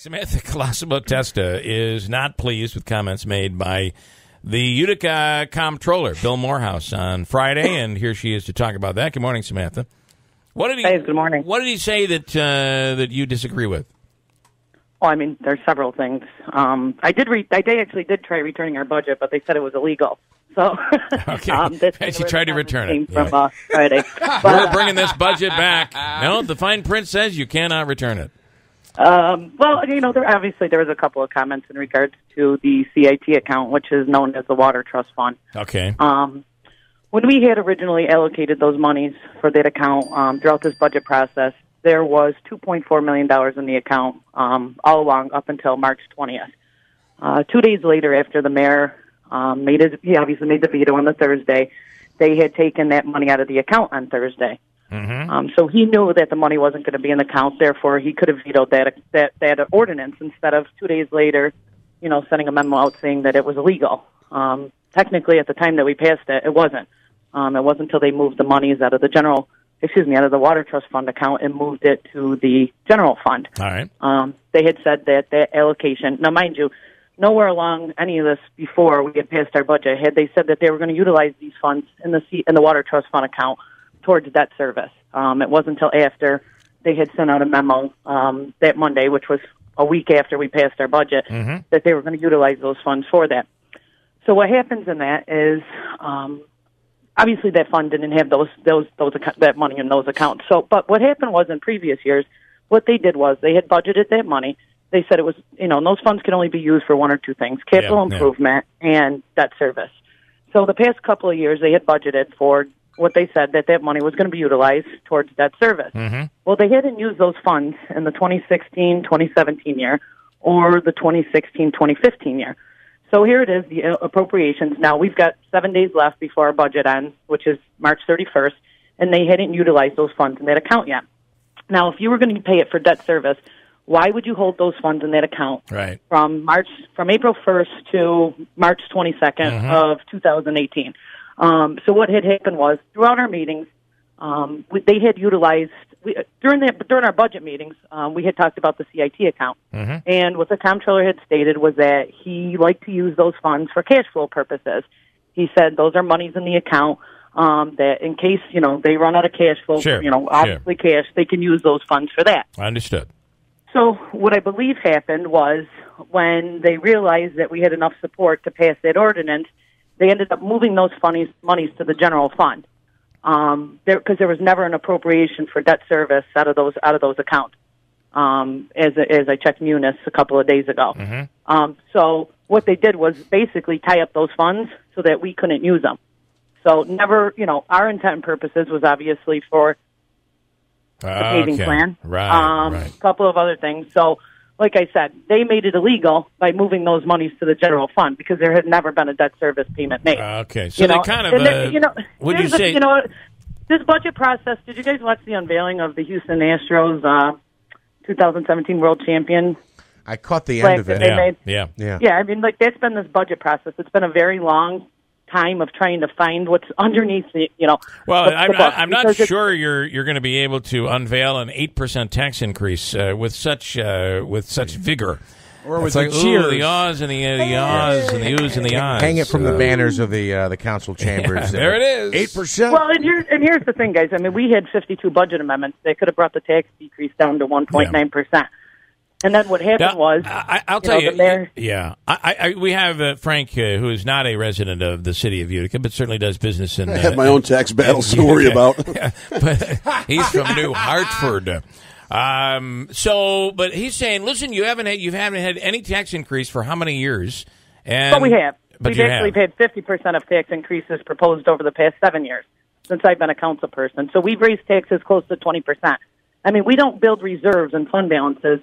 Samantha Colosimo-Testa is not pleased with comments made by the Utica Comptroller, Bill Morehouse, on Friday, and here she is to talk about that. Good morning, Samantha. What did he? Hey, good morning. What did he say that you disagree with? Well, I mean, there's several things. I actually did try returning our budget, but they said it was illegal. So, okay. She tried to return it. From Friday. We're bringing this budget back. No, the fine print says you cannot return it. Well, you know, there was a couple of comments in regards to the CIT account, which is known as the Water Trust Fund. Okay. When we had originally allocated those monies for that account throughout this budget process, there was $2.4 million in the account all along up until March 20th. 2 days later, after the mayor he obviously made the veto on the Thursday, they had taken that money out of the account on Thursday. Mm-hmm. So he knew that the money wasn't going to be in the account. Therefore, he could have vetoed that ordinance instead of 2 days later, you know, sending a memo out saying that it was illegal. Technically, at the time that we passed it, it wasn't. It wasn't until they moved the monies out of the Water Trust Fund account and moved it to the general fund. All right. They had said that allocation. Now, mind you, nowhere along any of this before we had passed our budget had they said that they were going to utilize these funds in the Water Trust Fund account towards debt service. It wasn't until after they had sent out a memo that Monday, which was a week after we passed our budget, that they were going to utilize those funds for that. So what happens in that is, obviously that fund didn't have that money in those accounts. So, but what happened was in previous years, what they did was they had budgeted that money. They said it was, you know, and those funds can only be used for one or two things: capital improvement and debt service. So the past couple of years, they had budgeted for what they said that money was going to be utilized towards debt service. Mm-hmm. Well, they hadn't used those funds in the 2016-2017 year or the 2016-2015 year. So here it is, the appropriations. Now, we've got 7 days left before our budget ends, which is March 31st, and they hadn't utilized those funds in that account yet. Now, if you were going to pay it for debt service, why would you hold those funds in that account from April 1st to March 22nd of 2018? So what had happened was, throughout our meetings, they had utilized, during our budget meetings, we had talked about the CIT account. And what the comptroller had stated was that he liked to use those funds for cash flow purposes. He said those are monies in the account that in case, you know, they run out of cash flow, obviously cash, they can use those funds for that. Understood. So what I believe happened was when they realized that we had enough support to pass that ordinance, they ended up moving those monies to the general fund. Because there was never an appropriation for debt service out of those accounts. As I checked Munis a couple of days ago. So what they did was basically tie up those funds so that we couldn't use them. So never, you know, our intent and purposes was obviously for the paving plan. Right. A couple of other things. So, like I said, they made it illegal by moving those monies to the general fund because there had never been a debt service payment made. Okay, so they kind of, would you say... this budget process, did you guys watch the unveiling of the Houston Astros 2017 World Champion? I caught the end of it. Yeah. I mean, like, that's been this budget process. It's been a very long time of trying to find what's underneath the, you know. Well, I'm not sure you're going to be able to unveil an 8% tax increase with such vigor. Or with like, cheers. The ahs and the ahs and the oohs and the ahs. Hang it from the banners of the council chambers. There it is. 8%. Well, and here's the thing, guys. I mean, we had 52 budget amendments. They could have brought the tax decrease down to 1.9%. And then what happened was... I'll tell you, we have Frank, who is not a resident of the city of Utica, but certainly does business in... I have my own tax battles to worry about. But he's from New Hartford. But he's saying, listen, you haven't had any tax increase for how many years? But we have. We've actually had 50% of tax increases proposed over the past 7 years since I've been a council person. So we've raised taxes close to 20%. I mean, we don't build reserves and fund balances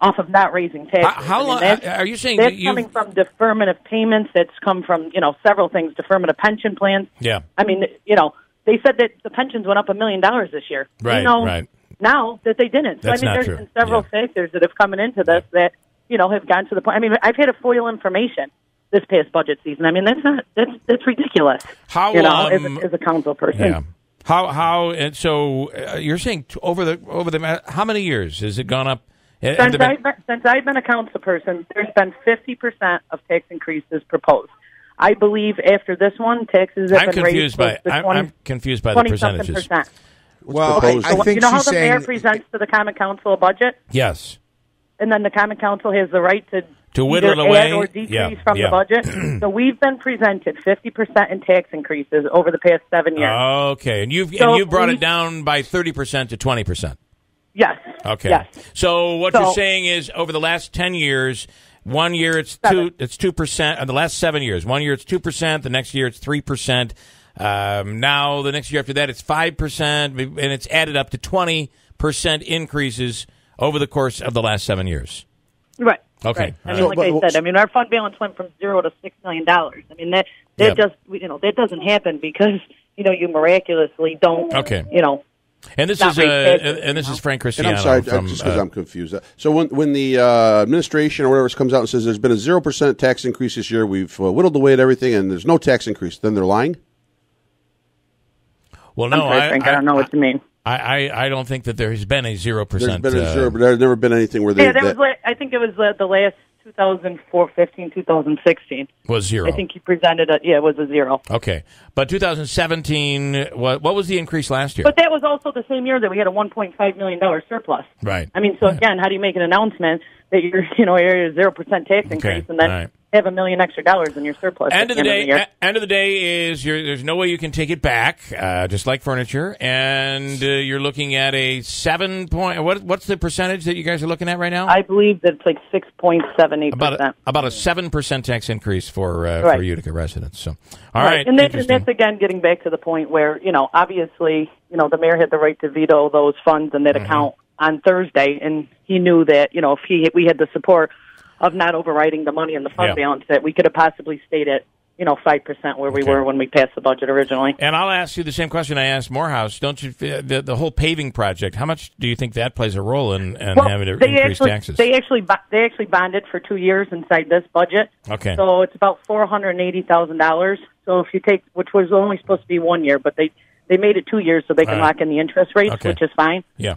off of not raising taxes. How long are you saying that's coming from deferment of payments? That's come from, you know, several things, deferment of pension plans. Yeah. I mean, you know, they said that the pensions went up $1 million this year. Right, we know right. now that they didn't. That's so, I mean, not there's true. been several factors that have come into this that, you know, have gotten to the point. I mean, I've had a FOIL information this past budget season. I mean, that's ridiculous. How, you know, as a council person. Yeah. How and so you're saying over the how many years has it gone up? Since I've been a council person, there's been 50% of tax increases proposed. I believe after this one, taxes have been raised to I'm confused by the percentages. Well, I think you know how the saying, mayor presents to the Common Council a budget? Yes. And then the Common Council has the right to whittle either it away add or decrease from the budget. So we've been presented 50% in tax increases over the past 7 years. Okay, and you brought it down by 30% to 20%. Yes. Okay. Yes. So what you're saying is over the last 10 years, 1 year it's 2%. The last 7 years, 1 year it's 2%. The next year it's 3%. Now the next year after that it's 5%, and it's added up to 20% increases over the course of the last 7 years. Right. Okay. Right. I mean, like I said, our fund balance went from $0 to $6 million. I mean, that that doesn't happen because you miraculously don't. Okay. And this is Frank Cristiano. And I'm sorry, just because I'm confused. So when the administration or whatever comes out and says there's been a 0% tax increase this year, we've whittled away at everything, and there's no tax increase, then they're lying? Well, no, Frank, I don't know what you mean. I don't think that there has been a 0%. There's been a 0, but there's never been anything where they. Yeah, I think it was the last 2015, 2016 was 0. I think he presented it was a 0. Okay, but 2017, what was the increase last year? But that was also the same year that we had a $1.5 million surplus. Right. I mean, so again, how do you make an announcement that you're a 0% tax increase and then have $1 million extra in your surplus? End of the day is there's no way you can take it back, just like furniture, and you're looking at a 7 point. What's the percentage that you guys are looking at right now? I believe that it's like 6.78%. About a 7% tax increase for Utica residents. So, all right, and that's again getting back to the point where obviously the mayor had the right to veto those funds in that account on Thursday, and he knew that if we had the support of not overriding the money in the fund balance, that we could have possibly stayed at 5% where we were when we passed the budget originally. And I'll ask you the same question I asked Morehouse. Don't you the whole paving project? How much do you think that plays a role in having to increase taxes? They actually bonded for 2 years inside this budget. Okay, so it's about $480,000. So if you take, which was only supposed to be 1 year, but they made it 2 years so they can lock in the interest rates, which is fine. Yeah.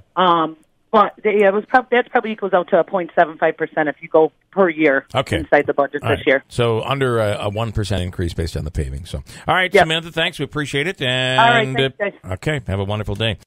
But that's probably equals out to a 0.75% if you go per year inside the budget this year. So under a 1% increase based on the paving. So, all right, Samantha, thanks. We appreciate it. And, all right, thanks, guys. Okay, have a wonderful day.